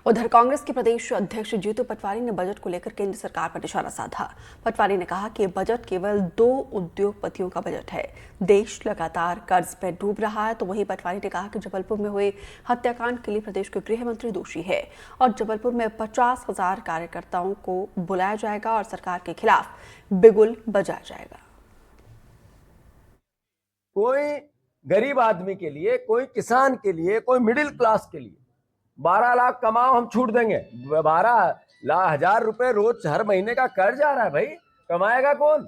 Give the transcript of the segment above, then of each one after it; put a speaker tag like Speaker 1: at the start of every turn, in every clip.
Speaker 1: उधर कांग्रेस के प्रदेश अध्यक्ष जीतू पटवारी ने बजट को लेकर केंद्र सरकार पर निशाना साधा। पटवारी ने कहा कि बजट केवल 2 उद्योगपतियों का बजट है। देश लगातार कर्ज में डूब रहा है। तो वहीं पटवारी ने कहा कि जबलपुर में हुए हत्याकांड के लिए प्रदेश के गृह मंत्री दोषी है और जबलपुर में 50,000 कार्यकर्ताओं को बुलाया जाएगा और सरकार के खिलाफ बिगुल बजाया जाएगा।
Speaker 2: कोई गरीब आदमी के लिए, कोई किसान के लिए, कोई मिडिल क्लास के लिए 12 लाख कमाओ हम छूट देंगे। 12,000 रुपए रोज हर महीने का कर्ज आ रहा है भाई, कमाएगा कौन?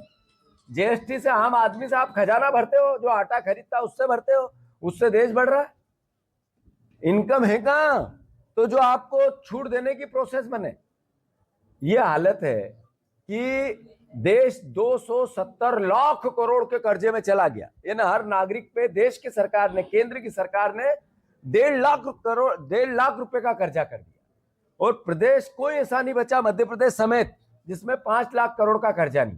Speaker 2: जीएसटी से आम आदमी से आप खजाना भरते हो, जो आटा खरीदता है उससे भरते हो, उससे देश बढ़ रहा है। इनकम है कहां तो जो आपको छूट देने की प्रोसेस बने। ये हालत है कि देश 270 लाख करोड़ के कर्जे में चला गया। ये ना हर नागरिक पे देश की सरकार ने, केंद्र की सरकार ने 1.5 लाख रुपए का कर्जा कर दिया और प्रदेश कोई ऐसा नहीं बचा, मध्य प्रदेश समेत, जिसमें 5 लाख करोड़ का कर्जा नहीं।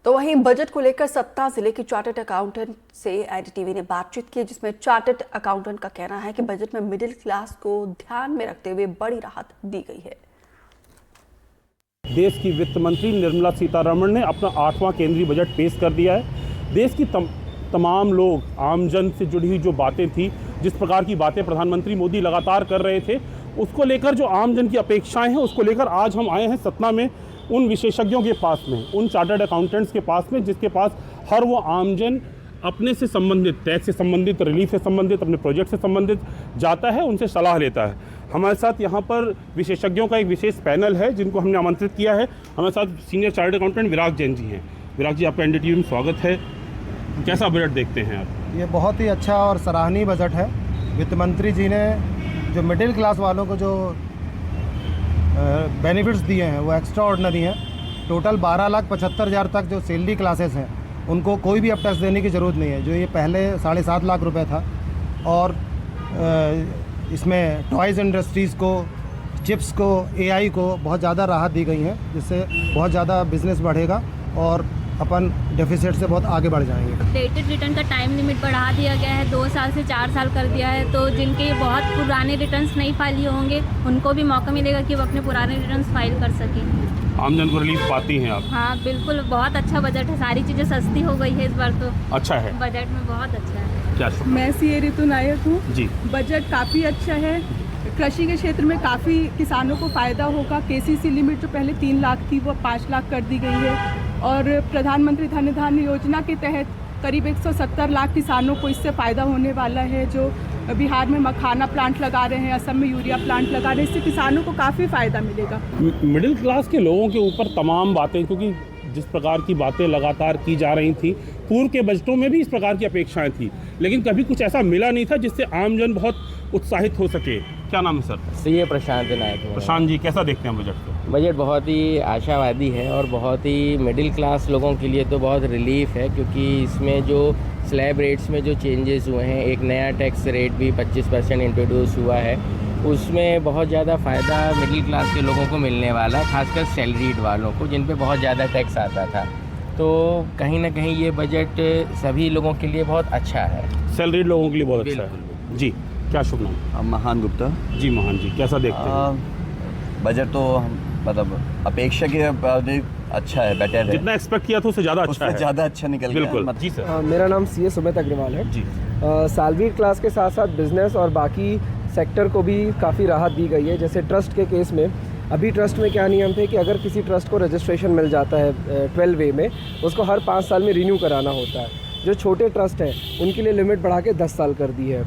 Speaker 1: तो वहीं बजट को लेकर सत्ता जिले की चार्टर्ड अकाउंटेंट से एनडीटीवी ने बातचीत की, जिसमें चार्टर्ड अकाउंटेंट का कहना है कि बजट में मिडिल क्लास को ध्यान में रखते हुए बड़ी राहत दी गई है।
Speaker 3: देश की वित्त मंत्री निर्मला सीतारमण ने अपना 8वां केंद्रीय बजट पेश कर दिया है। देश की तमाम लोग, आमजन से जुड़ी हुई जो बातें थी, जिस प्रकार की बातें प्रधानमंत्री मोदी लगातार कर रहे थे, उसको लेकर जो आमजन की अपेक्षाएं हैं, उसको लेकर आज हम आए हैं सतना में उन विशेषज्ञों के पास में, उन चार्टर्ड अकाउंटेंट्स के पास में, जिसके पास हर वो आमजन अपने से संबंधित, टैक्स से संबंधित, रिलीफ से संबंधित, अपने प्रोजेक्ट से संबंधित जाता है, उनसे सलाह लेता है। हमारे साथ यहाँ पर विशेषज्ञों का एक विशेष पैनल है जिनको हमने आमंत्रित किया है। हमारे साथ सीनियर चार्टर्ड अकाउंटेंट विराग जैन जी हैं। विराग जी, आपका एनडीटीवी में स्वागत है। कैसा बजट देखते हैं आप?
Speaker 4: ये बहुत ही अच्छा और सराहनीय बजट है। वित्त मंत्री जी ने जो मिडिल क्लास वालों को जो बेनिफिट्स दिए हैं वो एक्स्ट्रा ऑर्डिनरी हैं। टोटल 12,75,000 तक जो सैलरी क्लासेस हैं उनको कोई भी अब टैक्स देने की ज़रूरत नहीं है, जो ये पहले 7.5 लाख रुपए था। और इसमें टॉयज़ इंडस्ट्रीज़ को, चिप्स को, एआई को बहुत ज़्यादा राहत दी गई है, जिससे बहुत ज़्यादा बिजनेस बढ़ेगा और अपन डेफिसिट से बहुत आगे बढ़ जाएंगे।
Speaker 5: अपडेटेड रिटर्न का टाइम लिमिट बढ़ा दिया गया है, 2 साल से 4 साल कर दिया है। तो जिनके बहुत पुराने रिटर्न्स नहीं फाइल होंगे उनको भी मौका मिलेगा कि वो अपने पुराने रिटर्न्स फाइल कर सकें।
Speaker 3: आमजन को रिलीफ पाती हैं आप?
Speaker 5: हाँ बिल्कुल, बहुत अच्छा बजट है। सारी चीज़ें सस्ती हो गई है इस बार। तो अच्छा है, बजट में बहुत अच्छा है।
Speaker 6: मैं सीए ऋतु नायक हूँ
Speaker 3: जी।
Speaker 6: बजट काफ़ी अच्छा है। कृषि के क्षेत्र में काफ़ी किसानों को फ़ायदा होगा। केसीसी लिमिट जो पहले 3 लाख थी वो 5 लाख कर दी गई है और प्रधानमंत्री धन धान्य योजना के तहत करीब 170 लाख किसानों को इससे फ़ायदा होने वाला है। जो बिहार में मखाना प्लांट लगा रहे हैं, असम में यूरिया प्लांट लगा रहे हैं, इससे किसानों को काफ़ी फ़ायदा मिलेगा।
Speaker 3: मिडिल क्लास के लोगों के ऊपर तमाम बातें, क्योंकि जिस प्रकार की बातें लगातार की जा रही थी, पूर्व के बजटों में भी इस प्रकार की अपेक्षाएं थी, लेकिन कभी कुछ ऐसा मिला नहीं था जिससे आमजन बहुत उत्साहित हो सके। क्या नाम है सर?
Speaker 7: सीए प्रशांत नायक।
Speaker 3: प्रशांत जी, कैसा देखते हैं बजट को?
Speaker 7: बजट बहुत ही आशावादी है और बहुत ही मिडिल क्लास लोगों के लिए तो बहुत रिलीफ है, क्योंकि इसमें जो स्लैब रेट्स में जो चेंजेस हुए हैं, एक नया टैक्स रेट भी 25% इंट्रोड्यूस हुआ है, उसमें बहुत ज़्यादा फ़ायदा मिडिल क्लास के लोगों को मिलने वाला है, खासकर सैलरीड वालों को, जिन पे बहुत ज़्यादा टैक्स आता था। तो कहीं ना कहीं ये बजट सभी लोगों के लिए बहुत अच्छा है।
Speaker 3: सैलरीड लोगों के लिए बहुत अच्छा है जी। क्या शुभ नाम?
Speaker 8: महान गुप्ता
Speaker 3: जी। महान जी, कैसा देखते हैं?
Speaker 8: बजट तो मतलब अपेक्षा के अधिक अच्छा है, बेटर है।
Speaker 3: जितना एक्सपेक्ट किया था उससे ज़्यादा अच्छा है,
Speaker 8: ज़्यादा अच्छा निकल गया।
Speaker 3: बिल्कुल जी सर।
Speaker 9: मेरा नाम सीए सुमित अग्रवाल है जी। सैलरीड क्लास के साथ साथ बिजनेस और बाकी सेक्टर को भी काफ़ी राहत दी गई है। जैसे ट्रस्ट के केस में, अभी ट्रस्ट में क्या नियम थे कि अगर किसी ट्रस्ट को रजिस्ट्रेशन मिल जाता है 12 में, उसको हर 5 साल में रिन्यू कराना होता है। जो छोटे ट्रस्ट हैं उनके लिए लिमिट बढ़ा के 10 साल कर दी है।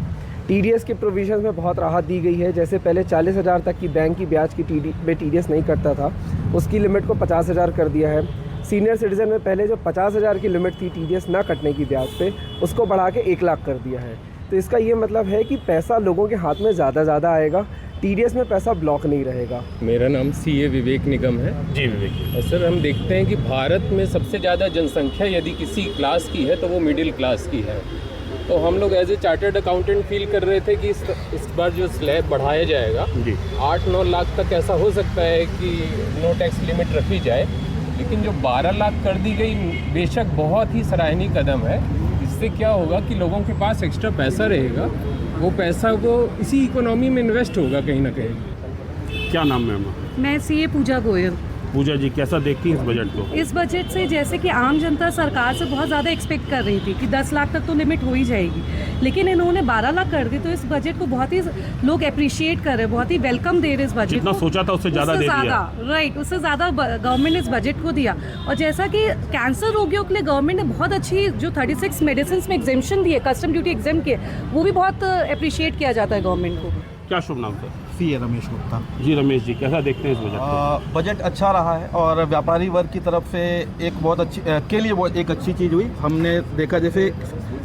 Speaker 9: टीडीएस के प्रोविजंस में बहुत राहत दी गई है। जैसे पहले 40,000 तक की बैंक की ब्याज की टीडीएस नहीं करता था, उसकी लिमिट को 50,000 कर दिया है। सीनियर सिटीज़न में पहले जो 50,000 की लिमिट थी टीडीएस ना कटने की ब्याज पे, उसको बढ़ा के 1 लाख कर दिया है। तो इसका ये मतलब है कि पैसा लोगों के हाथ में ज़्यादा आएगा, टीडीएस में पैसा ब्लॉक नहीं रहेगा।
Speaker 10: मेरा नाम सीए विवेक निगम है
Speaker 3: जी। विवेक
Speaker 10: सर, हम देखते हैं कि भारत में सबसे ज़्यादा जनसंख्या यदि किसी क्लास की है तो वो मिडिल क्लास की है। तो हम लोग as a chartered accountant feel कर रहे थे कि इस बार जो स्लैब बढ़ाया जाएगा 8-9 लाख तक, ऐसा हो सकता है कि नो टैक्स लिमिट रखी जाए, लेकिन जो 12 लाख कर दी गई बेशक बहुत ही सराहनीय कदम है। इससे क्या होगा कि लोगों के पास एक्स्ट्रा पैसा रहेगा वो पैसा को इसी इकोनॉमी में इन्वेस्ट होगा कहीं ना कहीं।
Speaker 3: क्या नाम है?
Speaker 11: मैं सीए पूजा गोयल।
Speaker 3: पूजा जी, कैसा देखती हैं इस बजट को?
Speaker 11: इस बजट से जैसे कि आम जनता सरकार से बहुत ज़्यादा एक्सपेक्ट कर रही थी कि 10 लाख तक तो लिमिट हो ही जाएगी, लेकिन इन्होंने 12 लाख कर दी, तो इस बजट को बहुत ही लोग अप्रिशिएट कर रहे हैं, बहुत ही वेलकम दे रहे हैं इस बजट को।
Speaker 3: जितना सोचा था उससे ज़्यादा दे दिया।
Speaker 11: राइट, उससे ज़्यादा गवर्नमेंट ने इस बजट को दिया। और जैसा कि कैंसर रोगियों के लिए गवर्नमेंट ने बहुत अच्छी जो 36 मेडिसिन में एग्जेम्पशन दिए, कस्टम ड्यूटी एग्जाम किए, वो भी बहुत अप्रिशिएट किया जाता है गवर्नमेंट को।
Speaker 3: क्या शुभ नाम सर?
Speaker 12: सीए रमेश गुप्ता
Speaker 3: जी रमेश जी, कैसा देखते हैं इस बजट को?
Speaker 12: बजट अच्छा रहा है और व्यापारी वर्ग की तरफ से एक बहुत अच्छी के लिए वो एक अच्छी चीज़ हुई। हमने देखा जैसे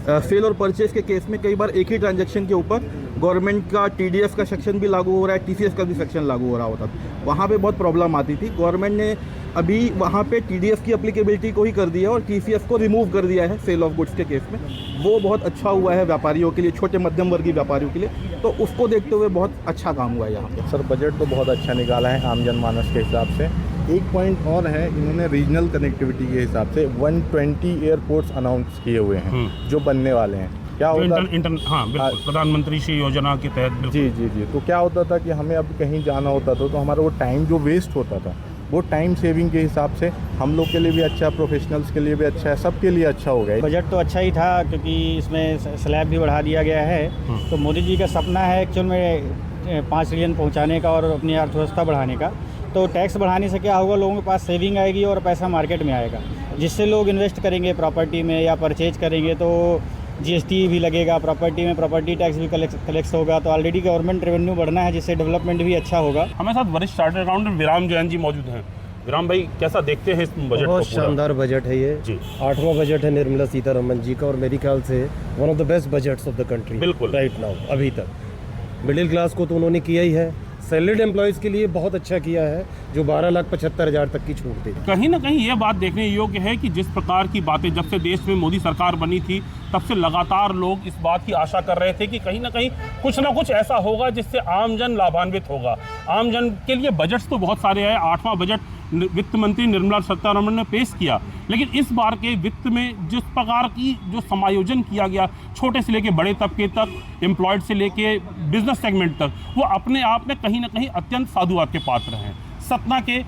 Speaker 12: सेल और परचेज के केस में कई बार एक ही ट्रांजैक्शन के ऊपर गवर्नमेंट का TDS का सेक्शन भी लागू हो रहा है, TCS का भी सेक्शन लागू हो रहा होता था, वहाँ पे बहुत प्रॉब्लम आती थी। गवर्नमेंट ने अभी वहाँ पे TDS की एप्लीकेबिलिटी को ही कर दिया और TCS को रिमूव कर दिया है सेल ऑफ गुड्स के केस में। वो बहुत अच्छा हुआ है व्यापारियों के लिए, छोटे मध्यम वर्गीय व्यापारियों के लिए, तो उसको देखते हुए बहुत अच्छा काम हुआ है यहाँ पे।
Speaker 13: सर बजट तो बहुत अच्छा निकाला है आम जनमानस के हिसाब से। एक पॉइंट और है, इन्होंने रीजनल कनेक्टिविटी के हिसाब से 120 एयरपोर्ट्स अनाउंस किए हुए हैं जो बनने वाले हैं। क्या होता है
Speaker 3: प्रधानमंत्री श्री योजना के तहत।
Speaker 13: जी जी जी, तो क्या होता था कि हमें अब कहीं जाना होता था तो हमारा वो टाइम जो वेस्ट होता था, वो टाइम सेविंग के हिसाब से हम लोग के लिए भी अच्छा, प्रोफेशनल्स के लिए भी अच्छा है, सबके लिए अच्छा हो गया।
Speaker 14: बजट तो अच्छा ही था क्योंकि इसमें स्लैब भी बढ़ा दिया गया है। तो मोदी जी का सपना है एक्चुअल में 5 ट्रिलियन पहुंचाने का और अपनी अर्थव्यवस्था बढ़ाने का। तो टैक्स बढ़ाने से क्या होगा, लोगों के पास सेविंग आएगी और पैसा मार्केट में आएगा, जिससे लोग इन्वेस्ट करेंगे प्रॉपर्टी में या परचेज करेंगे, तो GST भी लगेगा प्रॉपर्टी में, प्रॉपर्टी टैक्स भी कलेक्ट होगा। तो ऑलरेडी गवर्नमेंट रेवेन्यू बढ़ना है, जिससे डेवलपमेंट भी अच्छा होगा।
Speaker 3: हमारे साथ वरिष्ठ चार्टर्ड अकाउंटेंट विराम जैन जी मौजूद हैं। विराम भाई, कैसा देखते हैं इस बजट को?
Speaker 15: बहुत शानदार बजट है ये जी। 8वां बजट है निर्मला सीतारमन जी का और मेरे ख्याल से one of the best budgets of the country
Speaker 3: बिल्कुल
Speaker 15: राइट नाउ। अभी तक मिडिल क्लास को तो उन्होंने किया ही है, सैलरीड एम्प्लॉयज़ के लिए बहुत अच्छा किया है जो 12,75,000 तक की छूट दी।
Speaker 3: कहीं ना कहीं ये बात देखने योग्य है कि जिस प्रकार की बातें जब से देश में मोदी सरकार बनी थी तब से लगातार लोग इस बात की आशा कर रहे थे कि कहीं ना कहीं कुछ ना कुछ ऐसा होगा जिससे आम जन लाभान्वित होगा। आम जन के लिए बजट्स तो बहुत सारे हैं। 8वां बजट वित्त मंत्री निर्मला सीतारमण ने पेश किया, लेकिन इस बार के वित्त में जिस प्रकार की जो समायोजन किया गया, छोटे से लेके बड़े तबके तक, एम्प्लॉयड से लेके बिजनेस सेगमेंट तक, वो अपने आप में कहीं ना कहीं अत्यंत साधुवाद के पात्र हैं। सतना के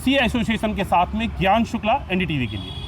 Speaker 3: सीए एसोसिएशन के साथ में ज्ञान शुक्ला, NDTV के लिए।